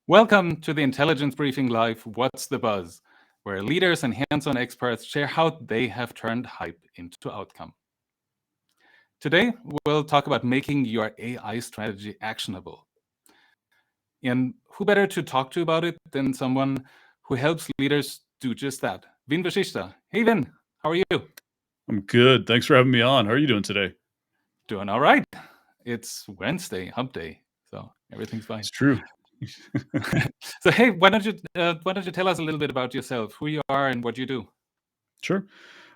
Welcome to the Intelligence Briefing Live, What's the Buzz, where leaders and hands-on experts share how they have turned hype into outcome. Today, we'll talk about making your AI strategy actionable. And who better to talk to about it than someone who helps leaders do just that? Vashishta. Hey, Vin, how are you? I'm good. Thanks for having me on. How are you doing today? Doing all right. It's Wednesday, hump day, so everything's fine. It's true. So hey, why don't you tell us a little bit about yourself, who you are and what you do? Sure.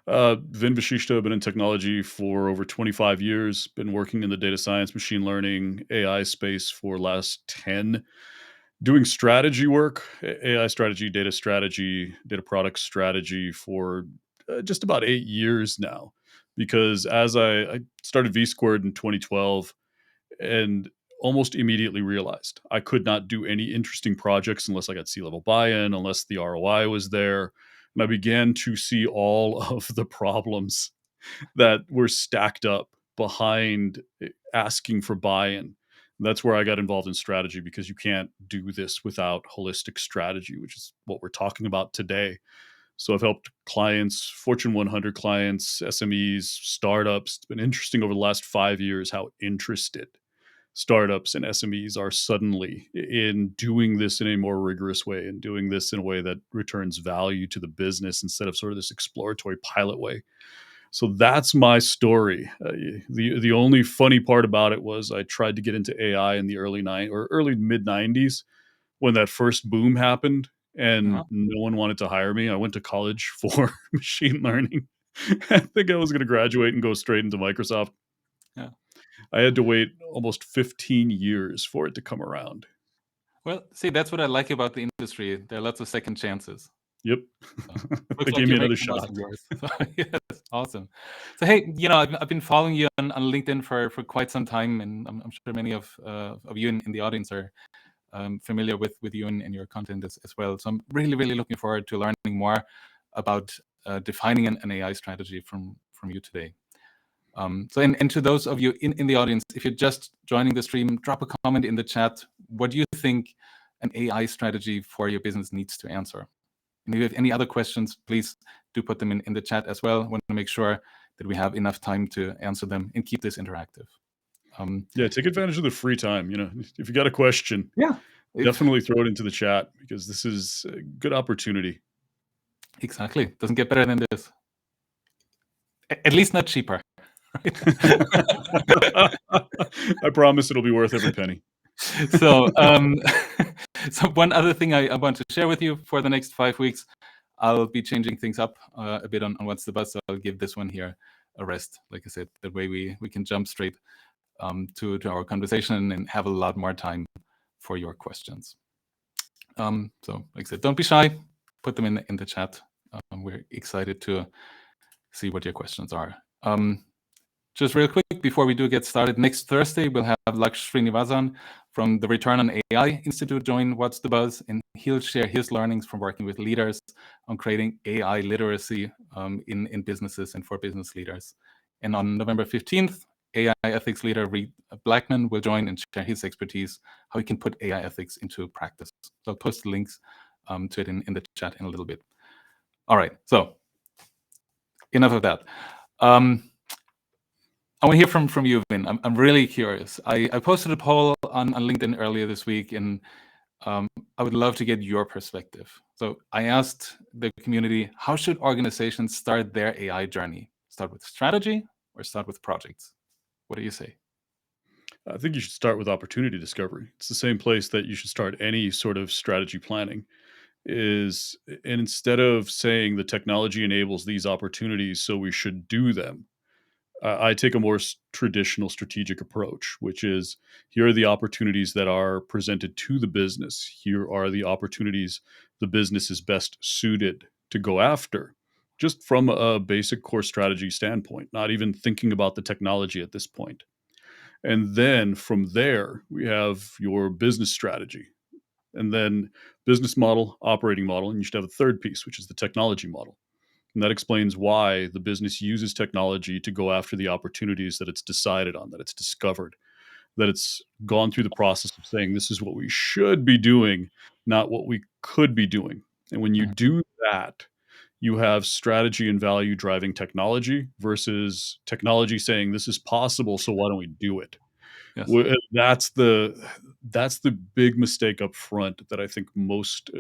Vashishta, been in technology for over 25 years, been working in the data science, machine learning, AI space for last 10, doing strategy work, AI strategy, data product strategy for just about 8 years now. Because as I started 𝗍𝗀𝗏 in 2012 and almost immediately realized I could not do any interesting projects unless I got C-level buy-in, unless the ROI was there. And I began to see all of the problems that were stacked up behind asking for buy-in. And that's where I got involved in strategy, because you can't do this without holistic strategy, which is what we're talking about today. So I've helped clients, Fortune 100 clients, SMEs, startups. It's been interesting over the last 5 years how interested startups and SMEs are suddenly in doing this in a more rigorous way and doing this in a way that returns value to the business instead of sort of this exploratory pilot way. So that's my story. The only funny part about it was I tried to get into AI in the early mid 90s when that first boom happened, and no one wanted to hire me. I went to college for machine learning. I think I was going to graduate and go straight into Microsoft. Yeah. I had to wait almost 15 years for it to come around. Well, see, that's what I like about the industry. There are lots of second chances. Yep. Looks They gave me another shot. So, yes, awesome. So hey, I've been following you on LinkedIn for quite some time, and I'm sure many of you in the audience are familiar with you and your content as well. So I'm really looking forward to learning more about defining an AI strategy from you today. And to those of you in the audience, if you're just joining the stream, drop a comment in the chat. What do you think an AI strategy for your business needs to answer? And if you have any other questions, please do put them in the chat as well. I want to make sure that we have enough time to answer them and keep this interactive. Yeah, take advantage of the free time. If you got a question, definitely throw it into the chat, because this is a good opportunity. Exactly. Doesn't get better than this. At least not cheaper. I promise it'll be worth every penny. So, so one other thing I want to share with you for the next 5 weeks, I'll be changing things up a bit on What's the Buzz. So I'll give this one here a rest. Like I said, that way we can jump straight to our conversation and have a lot more time for your questions. So like I said, don't be shy. Put them in the chat. We're excited to see what your questions are. Just real quick, before we do get started, next Thursday, we'll have 𝗍𝗏 from the Return on AI Institute join What's the Buzz, and he'll share his learnings from working with leaders on creating AI literacy in businesses and for business leaders. And on November 15th, AI ethics leader Reid Blackman will join and share his expertise, how he can put AI ethics into practice. So I'll post the links to it in the chat in a little bit. All right, so enough of that. I want to hear from you, Vin. I'm really curious. I posted a poll on LinkedIn earlier this week, and I would love to get your perspective. So I asked the community, how should organizations start their AI journey? Start with strategy or start with projects? What do you say? I think you should start with opportunity discovery. It's the same place that you should start any sort of strategy planning. And instead of saying the technology enables these opportunities, so we should do them, I take a more traditional strategic approach, which is, here are the opportunities that are presented to the business. Here are the opportunities the business is best suited to go after, just from a basic core strategy standpoint, not even thinking about the technology at this point. And then from there, we have your business strategy, and then business model, operating model, and you should have a third piece, which is the technology model. And that explains why the business uses technology to go after the opportunities that it's decided on, that it's discovered. that it's gone through the process of saying this is what we should be doing, not what we could be doing. And when you Mhm. do that, you have strategy and value driving technology versus technology saying this is possible, so why don't we do it? Yes. That's the big mistake up front that I think most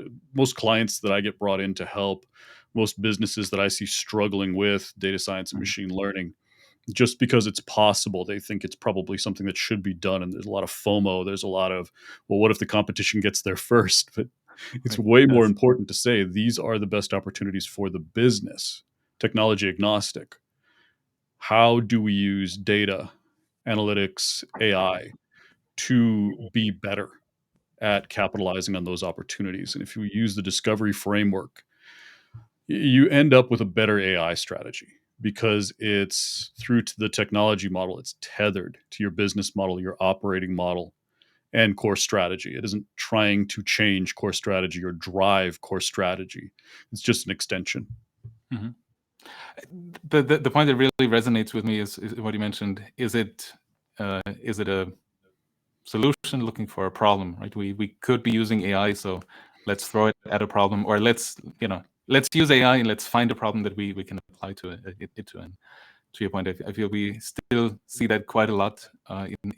clients that I get brought in to help, most businesses that I see struggling with data science and Mhm. machine learning, just because it's possible, they think it's probably something that should be done, and there's a lot of FOMO. There's a lot of, well, what if the competition gets there first? But it's Right. way more Yes. important to say these are the best opportunities for the business, technology agnostic. How do we use data, analytics, AI to be better at capitalizing on those opportunities? And if you use the discovery framework, you end up with a better AI strategy because it's through to the technology model, it's tethered to your business model, your operating model, and core strategy. It isn't trying to change core strategy or drive core strategy. It's just an extension. Mhm. The point that really resonates with me is what you mentioned. Is it a solution looking for a problem, right? We could be using AI, so let's throw it at a problem, or let's use AI and let's find a problem that we can apply to it to. And to your point, I feel we still see that quite a lot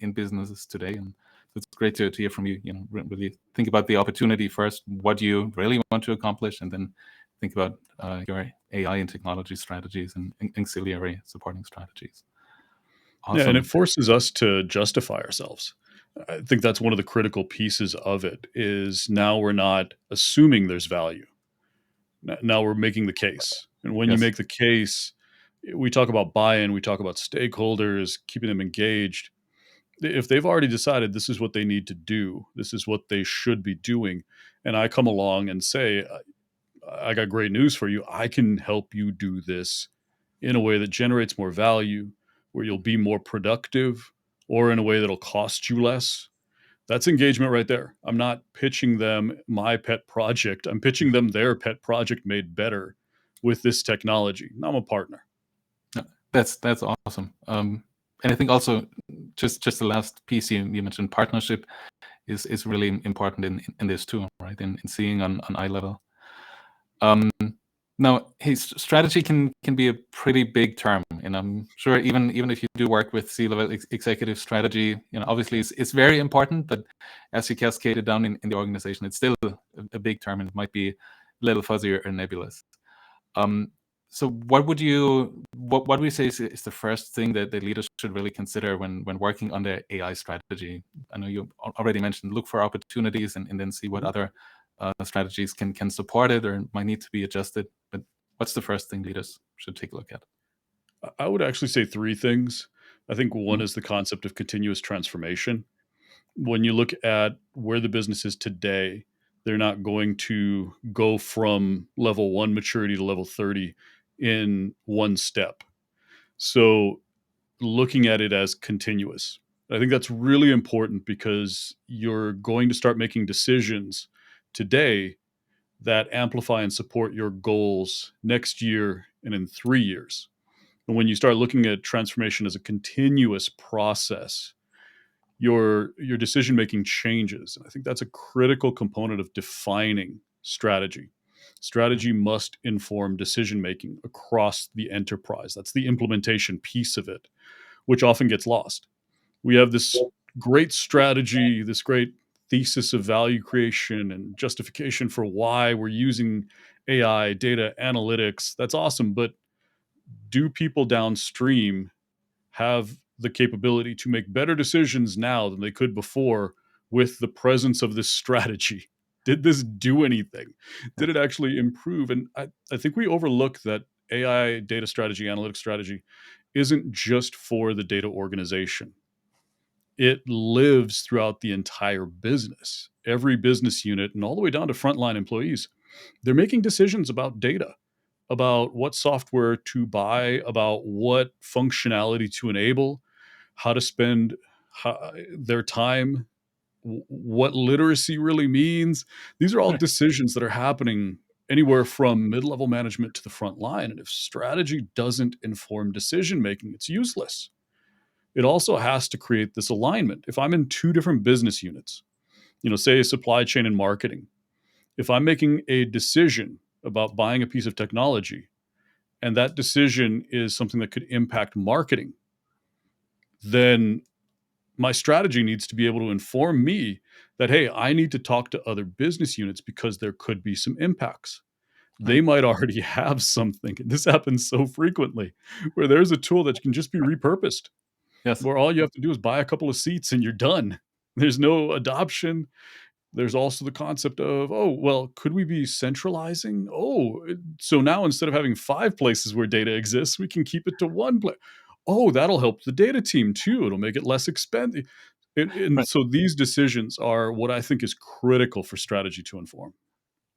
in businesses today, and it's great to hear from you. Really think about the opportunity first, what you really want to accomplish, and then think about your AI and technology strategies and auxiliary supporting strategies. Yeah, and it Awesome. forces us to justify ourselves. I think that's one of the critical pieces of it is now we're not assuming there's value. Now we're making the case. And when you Yes. make the case, we talk about buy-in, we talk about stakeholders, keeping them engaged. If they've already decided this is what they need to do, this is what they should be doing, and I come along and say, I got great news for you. I can help you do this in a way that generates more value, where you'll be more productive, or in a way that'll cost you less. That's engagement right there. I'm not pitching them my pet project. I'm pitching them their pet project made better with this technology. I'm a partner. Yeah, that's awesome. And I think also just the last piece you mentioned, partnership is really important in this too, right? In seeing on eye level. Now, his strategy can be a pretty big term, and I'm sure even if you do work with C-level executive strategy, obviously it's very important. But as you cascade it down in the organization, it's still a big term, and it might be a little fuzzy or nebulous. So what would we say is the first thing that the leaders should really consider when working on their AI strategy? I know you already mentioned look for opportunities and then see what other strategies can support it or might need to be adjusted. But what's the first thing leaders should take a look at? I would actually say three things. I think one Mhm. is the concept of continuous transformation. When you look at where the business is today, they're not going to go from level 1 maturity to level 30 in one step. So looking at it as continuous. I think that's really important because you're going to start making decisions today that amplify and support your goals next year and in 3 years. And when you start looking at transformation as a continuous process, your decision making changes. And I think that's a critical component of defining strategy. Strategy must inform decision making across the enterprise. That's the implementation piece of it, which often gets lost. We have this great strategy, this great thesis of value creation and justification for why we're using AI, data analytics. That's awesome. But do people downstream have the capability to make better decisions now than they could before with the presence of this strategy? Did this do anything? Did Yes. it actually improve? And I think we overlook that AI data strategy, analytics strategy isn't just for the data organization. It lives throughout the entire business. Every business unit and all the way down to frontline employees, they're making decisions about data, about what software to buy, about what functionality to enable, how to spend their time, what literacy really means. These are all decisions that are happening anywhere from mid-level management to the front line. And if strategy doesn't inform decision making, it's useless. it also has to create this alignment. If I'm in two different business units, say supply chain and marketing, if I'm making a decision about buying a piece of technology and that decision is something that could impact marketing, then my strategy needs to be able to inform me that, hey, I need to talk to other business units because there could be some impacts. They Right. might already have something. This happens so frequently where there's a tool that can just be repurposed, Yes. where all you have to do is buy a couple of seats and you're done. There's no adoption. There's also the concept of, oh, well, could we be centralizing? Oh, so now instead of having 5 places where data exists, we can keep it to one place. Oh, that'll help the data team too. It'll make it less expensive. And Right. so these decisions are what I think is critical for strategy to inform.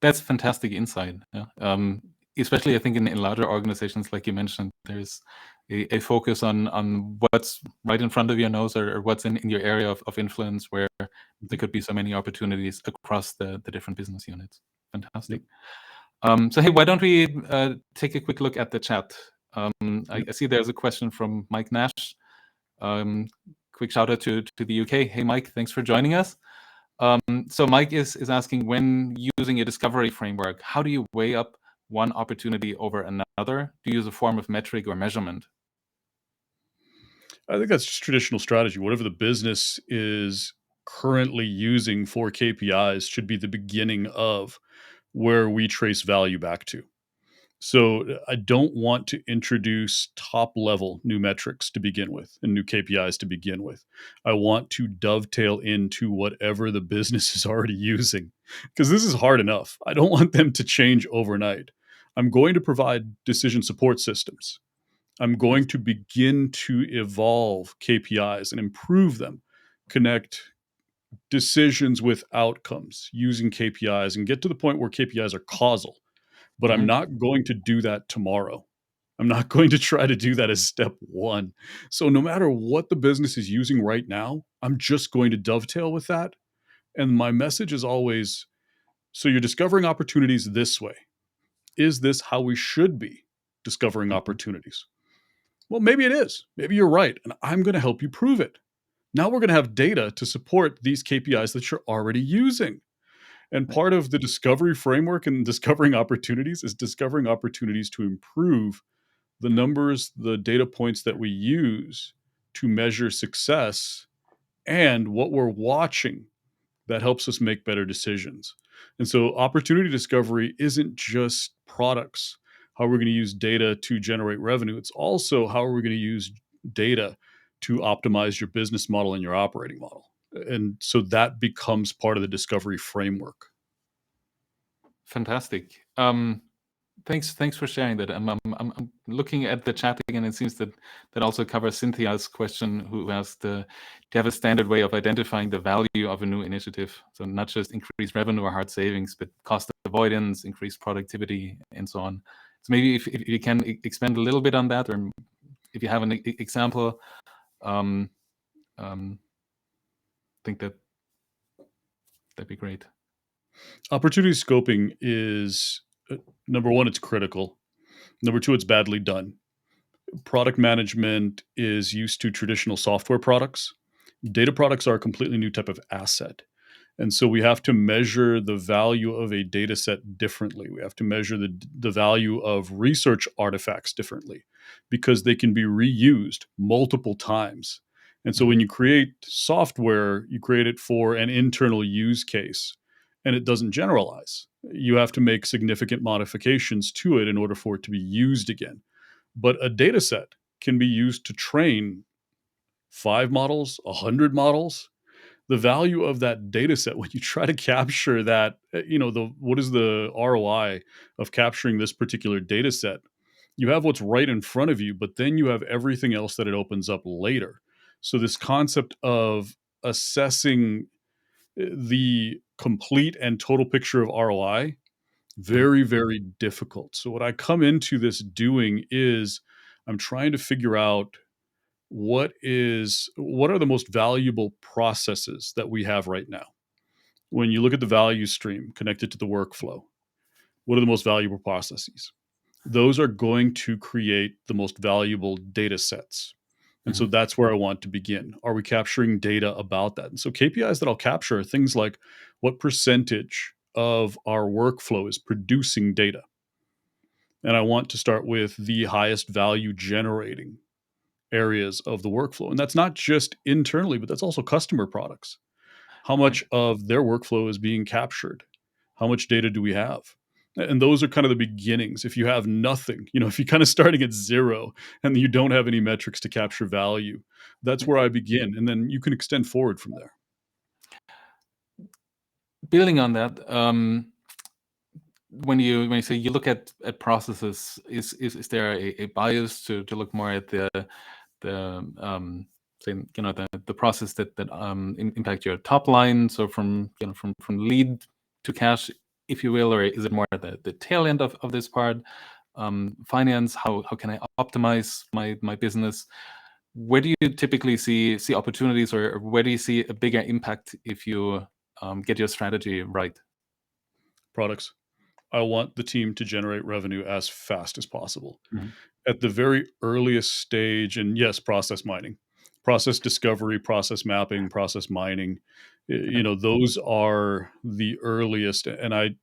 That's fantastic insight. Yeah. Especially, I think in larger organizations, like you mentioned, there's a focus on what's right in front of your nose or what's in your area of influence, where there could be so many opportunities across the different business units. Fantastic. So hey, why don't we take a quick look at the chat? I see there's a question from Mike Nash. Quick shout out to the UK. Hey, Mike, thanks for joining us. So Mike is asking, when using a discovery framework, how do you weigh up one opportunity over another? Do you use a form of metric or measurement? I think that's just traditional strategy. Whatever the business is currently using for KPIs should be the beginning of where we trace value back to. So I don't want to introduce top level new metrics to begin with and new KPIs to begin with. I want to dovetail into whatever the business is already using, because this is hard enough. I don't want them to change overnight. I'm going to provide decision support systems. I'm going to begin to evolve KPIs and improve them, connect decisions with outcomes using KPIs, and get to the point where KPIs are causal. But I'm not going to do that tomorrow. I'm not going to try to do that as step one. So no matter what the business is using right now, I'm just going to dovetail with that. And my message is always, so you're discovering opportunities this way. Is this how we should be discovering opportunities? Well, maybe it is. Maybe you're right. And I'm going to help you prove it. Now we're going to have data to support these KPIs that you're already using. And part of the discovery framework and discovering opportunities is discovering opportunities to improve the numbers, the data points that we use to measure success and what we're watching that helps us make better decisions. And so opportunity discovery isn't just products, how we're going to use data to generate revenue. It's also how are we going to use data to optimize your business model and your operating model. And so that becomes part of the discovery framework. Fantastic. Thanks for sharing that. I'm looking at the chat again. It seems that also covers Cynthia's question, who asked to have a standard way of identifying the value of a new initiative. So not just increased revenue or hard savings, but cost avoidance, increased productivity, and so on. So maybe if you can expand a little bit on that, or if you have an example, I think that'd be great. Opportunity scoping is number one, it's critical. Number two, it's badly done. Product management is used to traditional software products. Data products are a completely new type of asset. And so we have to measure the value of a data set differently. We have to measure the value of research artifacts differently because they can be reused multiple times. And so when you create software, you create it for an internal use case and it doesn't generalize. You have to make significant modifications to it in order for it to be used again. But a data set can be used to train 5 models, 100 models. The value of that data set, when you try to capture that, what is the ROI of capturing this particular data set? You have what's right in front of you, but then you have everything else that it opens up later. So this concept of assessing the complete and total picture of ROI, very, very difficult. So what I come into this doing is I'm trying to figure out what are the most valuable processes that we have right now. When you look at the value stream connected to the workflow, what are the most valuable processes? Those are going to create the most valuable data sets. And so that's where I want to begin. Are we capturing data about that? And so KPIs that I'll capture are things like what percentage of our workflow is producing data. And I want to start with the highest value generating areas of the workflow. And that's not just internally, but that's also customer products. How Right. much of their workflow is being captured? How much data do we have? And those are kind of the beginnings. If you have nothing, if you're kind of starting at zero and you don't have any metrics to capture value, that's where I begin. And then you can extend forward from there. Building on that, when you say you look at processes, is there a bias to look more at the say, the process that impact your top line, so from lead to cash, if you will, or is it more the tail end of this part? Finance, how can I optimize my business? Where do you typically see opportunities, or where do you see a bigger impact if you get your strategy right? Products. I want the team to generate revenue as fast as possible. Mhm. At the very earliest stage, and yes, process mining, process discovery, process mapping, process mining, those are the earliest. And I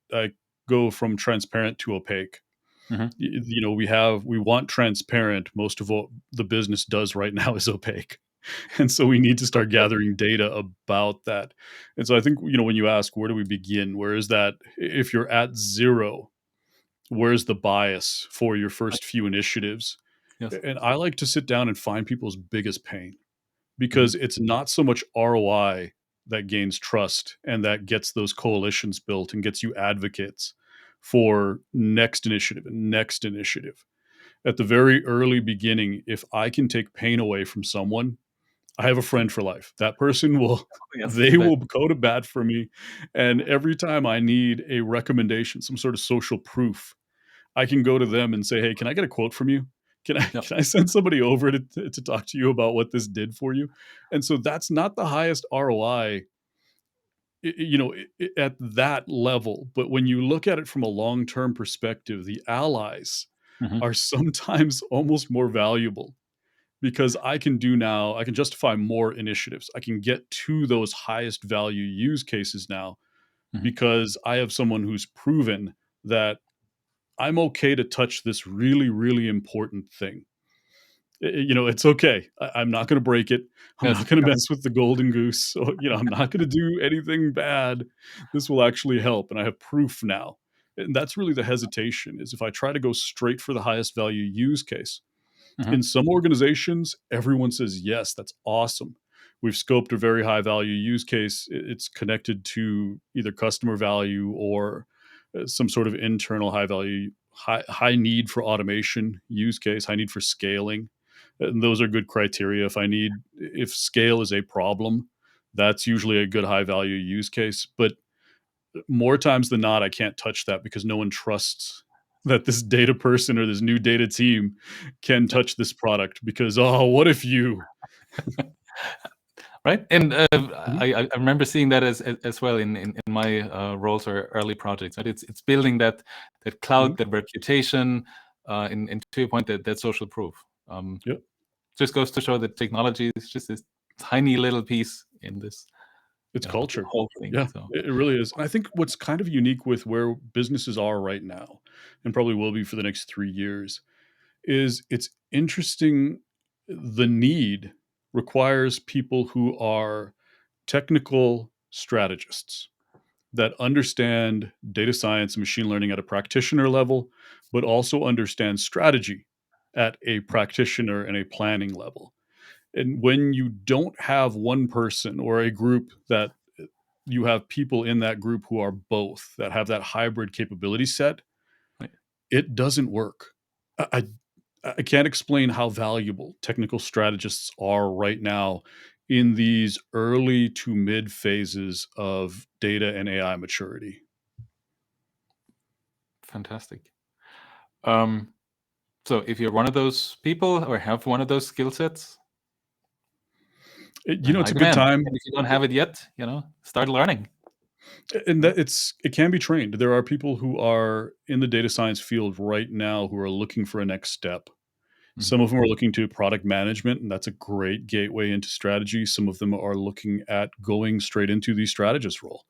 go from transparent to opaque. Mhm. We want transparent. Most of what the business does right now is opaque. And so we need to start gathering data about that. And so I think, when you ask, where do we begin? Where is that? If you're at zero, where's the bias for your first few initiatives? Yes. And I like to sit down and find people's biggest pain, Mhm. because it's not so much ROI that gains trust and that gets those coalitions built and gets you advocates for next initiative and next initiative. At the very early beginning, if I can take pain away from someone, I have a friend for life. That person will Yes. they will go to bat for me. And every time I need a recommendation, some sort of social proof, I can go to them and say, "Hey, can I get a quote from you? Can I Yep. can I send somebody over to talk to you about what this did for you?" And so that's not the highest ROI, at that level. But when you look at it from a long-term perspective, the allies Mhm. are sometimes almost more valuable, because I can justify more initiatives. I can get to those highest value use cases now, Mhm. because I have someone who's proven that I'm okay to touch this really, really important thing. It's okay. I'm not going to break it. I'm Yes. not going to Yep. mess with the golden goose. So, I'm not going to do anything bad. This will actually help. And I have proof now. And that's really the hesitation, is if I try to go straight for the highest value use case. Mhm. In some organizations, everyone says, yes, that's awesome. We've scoped a very high value use case. It's connected to either customer value or some sort of internal high value, high need for automation use case, high need for scaling. And those are good criteria. If scale is a problem, that's usually a good high value use case. But more times than not, I can't touch that, because no one trusts that this data person or this new data team can Yep. touch this product, because, oh, what if you? Right. And Mhm, I remember seeing that as well in my roles or early projects. Right. It's building that mhm. cloud, that reputation, in to your point, that social proof. Yep, Just goes to show that technology is just this tiny little piece in this, it's the culture. whole thing. Yeah, So it really is. And I think what's kind of unique with where businesses are right now, and probably will be for the next 3 years, is it's interesting. The need requires people who are technical strategists that understand data science and machine learning at a practitioner level, but also understand strategy at a practitioner and a planning level. And when you don't have one person or a group that you have people in that group who are both, that have that hybrid capability set, right. it doesn't work. I, I can't explain how valuable technical strategists are right now in these early to mid phases of data and AI maturity. Fantastic. Um, so if you're one of those people or have one of those skill sets, you're in It's high a good demand. time, And if you don't have it yet, start learning. and Right? that it can be trained. There are people who are in the data science field right now who are looking for a next step. Some of them are looking to product management, and that's a great gateway into strategy. Some of them are looking at going straight into the strategist role.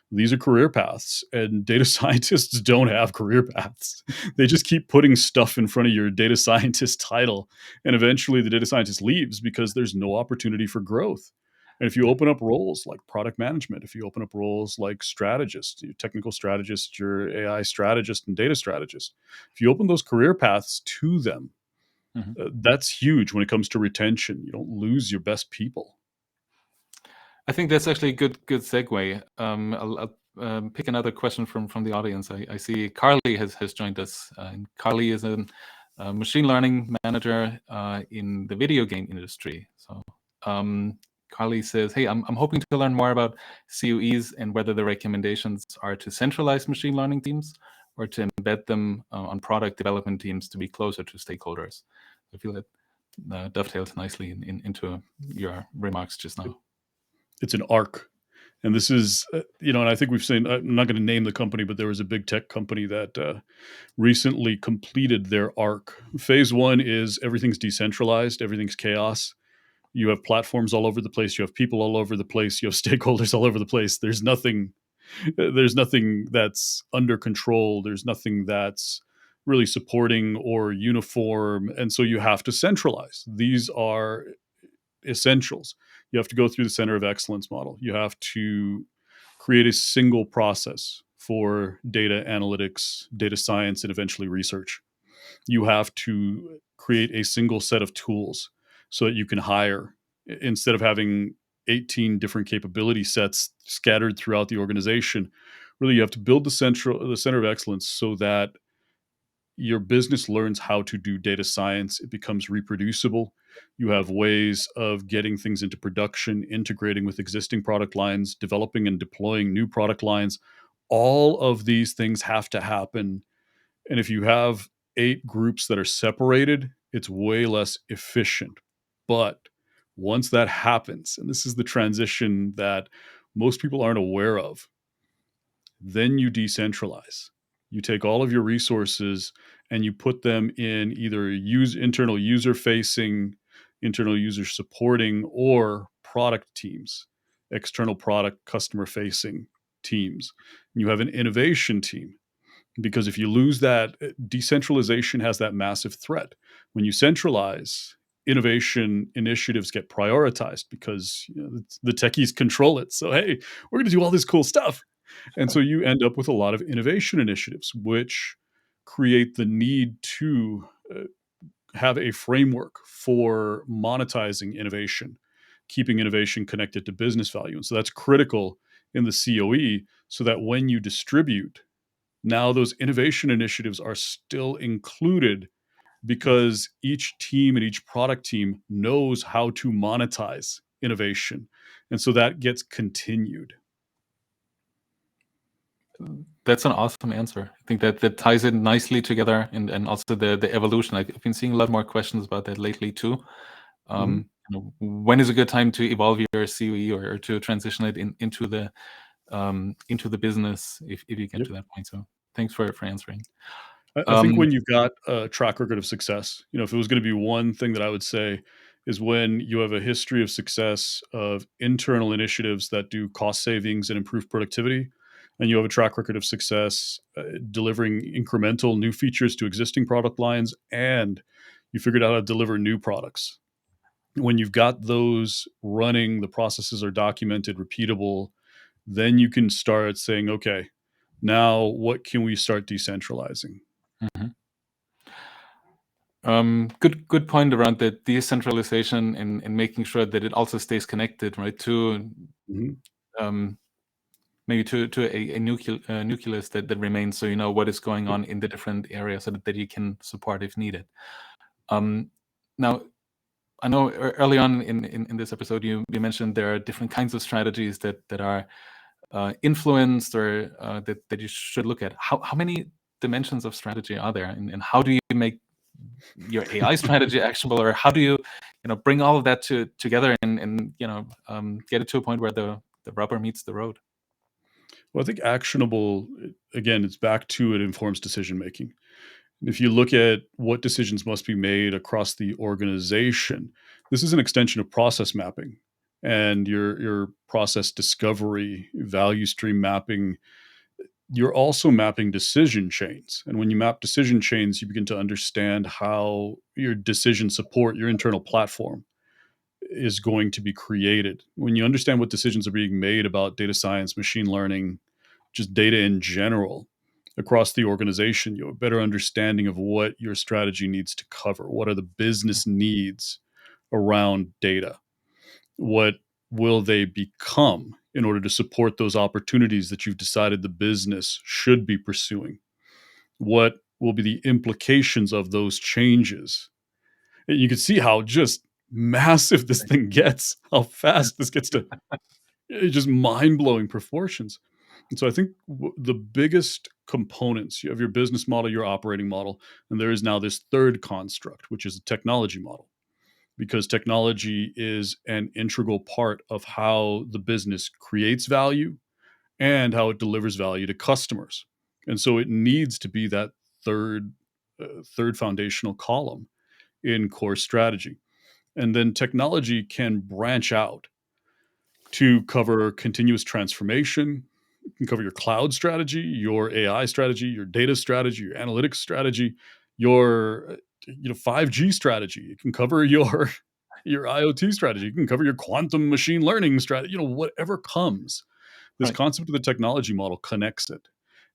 These are career paths, and data scientists don't have career paths. They just keep putting stuff in front of your data scientist title, and eventually the data scientist leaves because there's no opportunity for growth. And if you open up roles like product management, if you open up roles like strategist, your technical strategist, your AI strategist, and data strategist, if you open those career paths to them, that's huge when it comes to retention. You don't lose your best people. I think that's actually a good segue. I'll pick another question from the audience. I see Carly has joined us. Carly is a machine learning manager in the video game industry. So Carly says, "Hey, I'm hoping to learn more about COEs and whether the recommendations are to centralize machine learning teams or to embed them on product development teams to be closer to stakeholders." I feel that dovetails nicely into your remarks just now. It's an arc. And this is, and I think we've seen, I'm not going to name the company, but there was a big tech company that recently completed their arc. Phase one is everything's decentralized, everything's chaos. You have platforms all over the place. You have people all over the place. You have stakeholders all over the place. There's nothing that's under control. There's nothing that's really supporting or uniform. And so you have to centralize. These are essentials. You have to go through the center of excellence model. You have to create a single process for data analytics, data science, and eventually research. You have to create a single set of tools so that you can hire, instead of having 18 different capability sets scattered throughout the organization. Really, you have to build the center of excellence so that your business learns how to do data science. It becomes reproducible. You have ways of getting things into production, integrating with existing product lines, developing and deploying new product lines. All of these things have to happen. And if you have 8 groups that are separated, it's way less efficient. But once that happens, and this is the transition that most people aren't aware of, then you decentralize. You take all of your resources and you put them in either internal user facing, internal user supporting, or product teams, external product customer facing teams. You have an innovation team, because if you lose that, decentralization has that massive threat. When you centralize, innovation initiatives get prioritized because the techies control it. So, hey, we're going to do all this cool stuff. And so you end up with a lot of innovation initiatives, which create the need to have a framework for monetizing innovation, keeping innovation connected to business value. And so that's critical in the COE, so that when you distribute, now those innovation initiatives are still included, because each team and each product team knows how to monetize innovation. And so that gets continued. That's an awesome answer. I think that ties it nicely together, and also the evolution. I've been seeing a lot more questions about that lately too. When is a good time to evolve your COE or to transition it into the business if you get to that point? So thanks for answering. I think when you've got a track record of success, if it was going to be one thing that I would say, is when you have a history of success of internal initiatives that do cost savings and improve productivity, and you have a track record of success delivering incremental new features to existing product lines, and you figured out how to deliver new products. When you've got those running, the processes are documented, repeatable, then you can start saying, okay, now what can we start decentralizing? Good point around the decentralization and making sure that it also stays connected, right, to maybe to a nucleus that remains, so you know what is going on in the different areas, so that you can support if needed. Now, I know early on in this episode you mentioned there are different kinds of strategies that are influenced or that you should look at. How many dimensions of strategy are there, and how do you make your AI strategy actionable, or how do you bring all of that together and get it to a point where the rubber meets the road? Well, I think actionable, again, it's back to it informs decision making. If you look at what decisions must be made across the organization, this is an extension of process mapping and your process discovery, value stream mapping. You're also mapping decision chains. And when you map decision chains, you begin to understand how your decision support, your internal platform, is going to be created. When you understand what decisions are being made about data science, machine learning, just data in general across the organization, you have a better understanding of what your strategy needs to cover. What are the business needs around data? What will they become in order to support those opportunities that you've decided the business should be pursuing? What will be the implications of those changes? And you can see how just massive this thing gets, how fast this gets to just mind blowing proportions. And so I think the biggest components, you have your business model, your operating model, and there is now this third construct, which is a technology model, because technology is an integral part of how the business creates value and how it delivers value to customers. And so it needs to be that third foundational column in core strategy. And then technology can branch out to cover continuous transformation. It can cover your cloud strategy, your AI strategy, your data strategy, your analytics strategy, your 5G strategy. It can cover your IoT strategy. It can cover your quantum machine learning strategy. Whatever comes, this Right. concept of the technology model connects it.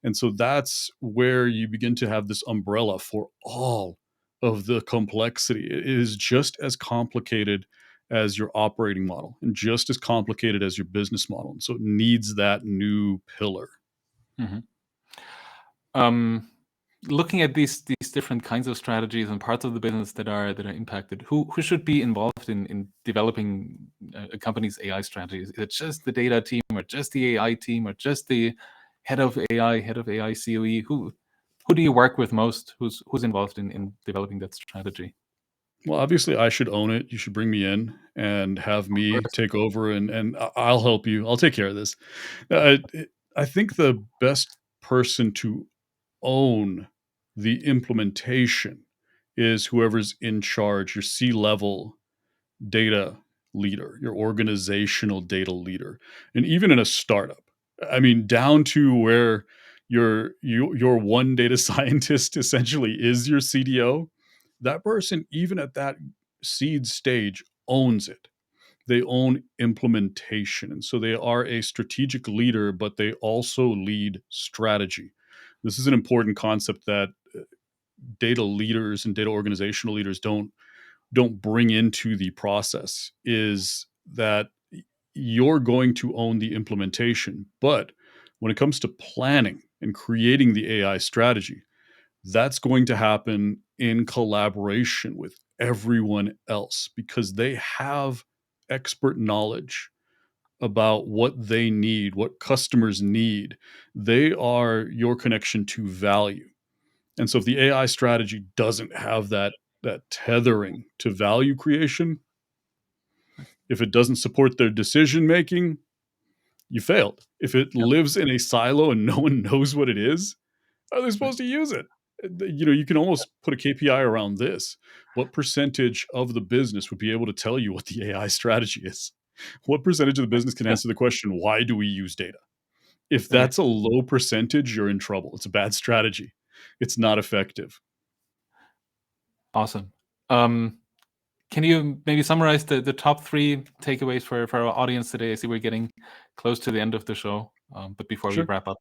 And so that's where you begin to have this umbrella for all of the complexity. It is just as complicated as your operating model and just as complicated as your business model. And so it needs that new pillar. Mhm. Um, Looking at these different kinds of strategies and parts of the business that are impacted, who should be involved in developing a company's AI strategy? Is it just the data team, or just the AI team, or just the head of AI, head of AI COE? Who do you work with most? Who's involved in developing that strategy? Well, obviously, I should own it. You should bring me in and have Of me course. take over, and I'll help you. I'll take care of this. I think the best person to own the implementation is whoever's in charge, your C-level data leader, your organizational data leader. And even in a startup, I mean, down to where your one data scientist essentially is your CDO, that person, even at that seed stage, owns it. They own implementation. And so they are a strategic leader, but they also lead strategy. This is an important concept that data leaders and data organizational leaders don't bring into the process, is that you're going to own the implementation. But when it comes to planning and creating the AI strategy, that's going to happen in collaboration with everyone else because they have expert knowledge about what they need, what customers need. They are your connection to value. And so if the AI strategy doesn't have that tethering to value creation, if it doesn't support their decision making, you failed. If it Yep. lives in a silo and no one knows what it is, how are they Right. supposed to use it? You can almost put a KPI around this. What percentage of the business would be able to tell you what the AI strategy is? What percentage of the business can Yeah. answer the question, why do we use data? If Okay. that's a low percentage, you're in trouble. It's a bad strategy. It's not effective. Awesome. Um, Can you maybe summarize the top three takeaways for our audience today? I see we're getting close to the end of the show, but before we Sure. wrap up.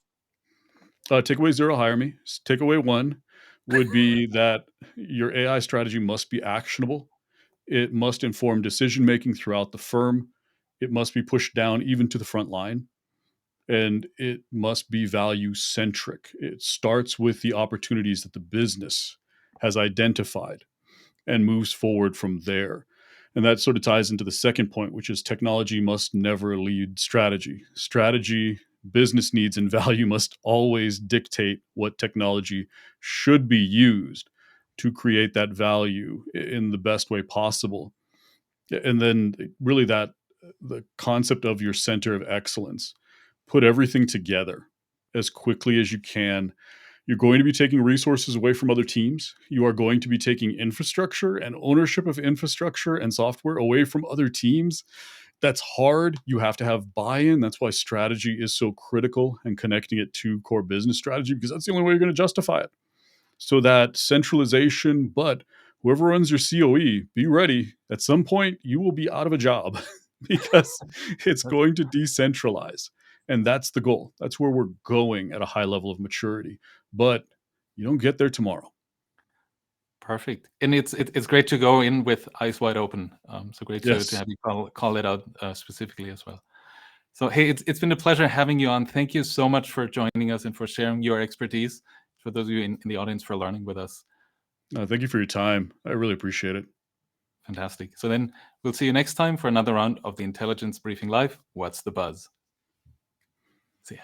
Takeaway zero, hire me. Takeaway one would be that your AI strategy must be actionable. It must inform decision making throughout the firm. It must be pushed down even to the front line. And it must be value centric. It starts with the opportunities that the business has identified and moves forward from there. And that sort of ties into the second point, which is technology must never lead strategy. Strategy, business needs, and value must always dictate what technology should be used to create that value in the best way possible. And then, really, that the concept of your center of excellence, put everything together as quickly as you can. You're going to be taking resources away from other teams. You are going to be taking infrastructure and ownership of infrastructure and software away from other teams. That's hard. You have to have buy-in. That's why strategy is so critical, and connecting it to core business strategy, because that's the only way you're going to justify it. So that centralization, but whoever runs your COE, be ready. At some point, you will be out of a job because it's going to decentralize. And that's the goal. That's where we're going at a high level of maturity. But you don't get there tomorrow. Perfect. And it's great to go in with eyes wide open. So great to Yes. have you call it out specifically as well. So, hey, it's been a pleasure having you on. Thank you so much for joining us and for sharing your expertise. For those of you in the audience, for learning with us. Thank you for your time. I really appreciate it. Fantastic. So then we'll see you next time for another round of the Intelligence Briefing Live. What's the buzz? See ya.